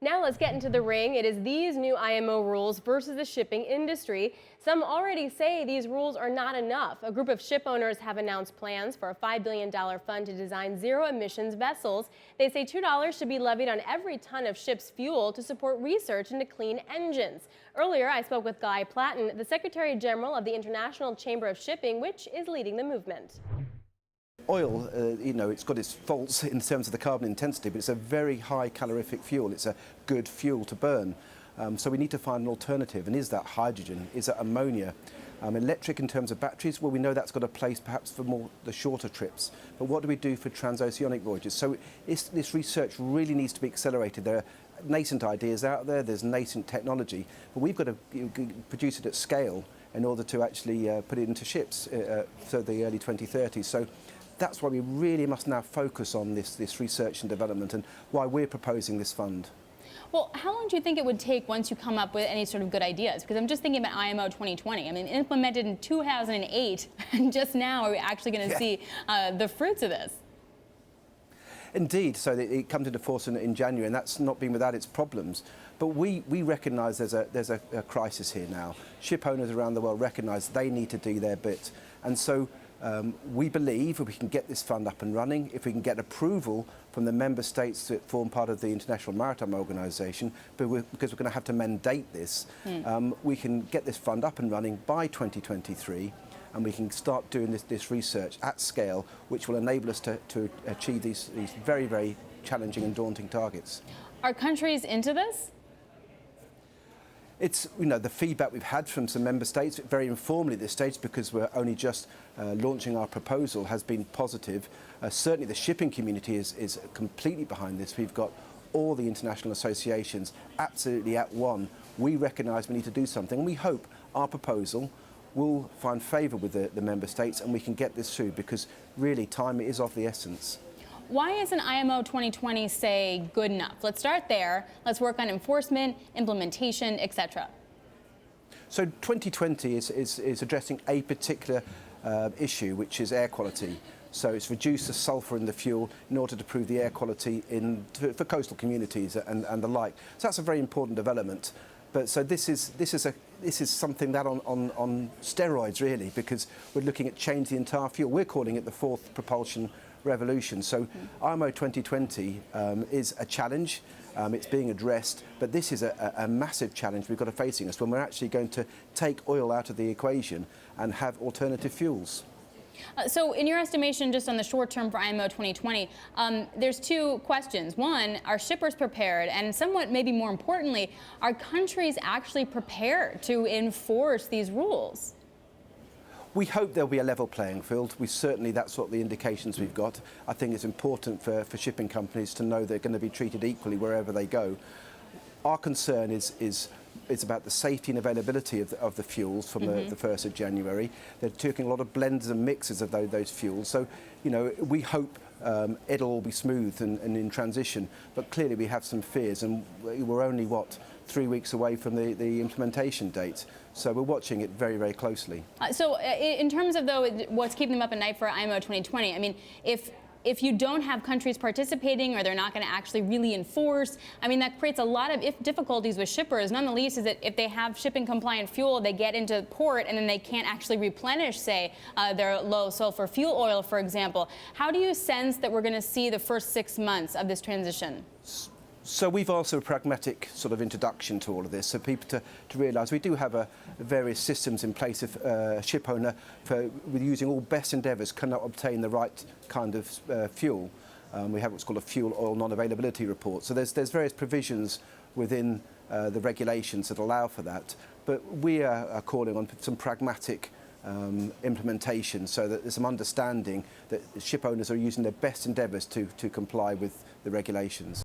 Now let's get into the ring. It is these new IMO rules versus the shipping industry. Some already say these rules are not enough. A group of ship owners have announced plans for a $5 billion fund to design zero-emissions vessels. They say $2 should be levied on every ton of ship's fuel to support research into clean engines. Earlier, I spoke with Guy Platten, the Secretary General of the International Chamber of Shipping, which is leading the movement. Oil, it's got its faults in terms of the carbon intensity, but it's a very high calorific fuel. It's a good fuel to burn. So we need to find an alternative. And is that hydrogen? Is that ammonia? Electric in terms of batteries, well, we know that's got a place perhaps for the shorter trips. But what do we do for transoceanic voyages? So this research really needs to be accelerated. There are nascent ideas out there, there's nascent technology, but we've got to produce it at scale in order to actually put it into ships for the early 2030s. So that's why we really must now focus on this research and development, and why we're proposing this fund. Well, how long do you think it would take once you come up with any sort of good ideas? Because I'm just thinking about IMO 2020. I mean, implemented in 2008, and just now are we actually going to see the fruits of this? Indeed, so it comes into force in January, and that's not been without its problems. But we recognise there's a crisis here now. Ship owners around the world recognise they need to do their bit, and so we believe if we can get this fund up and running, if we can get approval from the member states that form part of the International Maritime Organisation, because we're going to have to mandate this, we can get this fund up and running by 2023, and we can start doing this research at scale, which will enable us to achieve these very, very challenging and daunting targets. Are countries into this? It's, the feedback we've had from some member states, very informally at this stage, because we're only just launching our proposal, has been positive. Certainly the shipping community is completely behind this. We've got all the international associations absolutely at one. We recognise we need to do something, and we hope our proposal will find favour with the member states, and we can get this through, because really time is of the essence. Why isn't IMO 2020, say, good enough? Let's start there. Let's work on enforcement, implementation, etc. So 2020 is addressing a particular issue, which is air quality. So it's reduced the sulphur in the fuel in order to improve the air quality for coastal communities and the like. So that's a very important development. But so this is something that on steroids, really, because we're looking at changing the entire fuel. We're calling it the fourth propulsion revolution. So IMO 2020 is a challenge. It's being addressed, but this is a massive challenge we've got to facing us when we're actually going to take oil out of the equation and have alternative fuels. So in your estimation, just on the short term for IMO 2020, there's two questions. One, are shippers prepared? And somewhat maybe more importantly, are countries actually prepared to enforce these rules? We hope there'll be a level playing field. That's what the indications we've got. I think it's important for shipping companies to know they're going to be treated equally wherever they go. Our concern is about the safety and availability of the fuels from the 1st of January. They're taking a lot of blends and mixes of those fuels. So, we hope it'll all be smooth and in transition. But clearly we have some fears, and we're only, 3 weeks away from the implementation date. So we're watching it very, very closely. So in terms of, though, what's keeping them up at night for IMO 2020, I mean, if you don't have countries participating, or they're not going to actually really enforce, I mean, that creates a lot of difficulties with shippers. None the least is that if they have shipping compliant fuel, they get into port and then they can't actually replenish, say, their low sulfur fuel oil, for example. How do you sense that we're going to see the first 6 months of this transition? So we've asked for a pragmatic sort of introduction to all of this, so people to realise we do have various systems in place. If a ship owner, with using all best endeavours, cannot obtain the right kind of fuel, we have what's called a fuel oil non-availability report. So there's various provisions within the regulations that allow for that. But we are calling on some pragmatic implementation, so that there's some understanding that ship owners are using their best endeavours to comply with the regulations.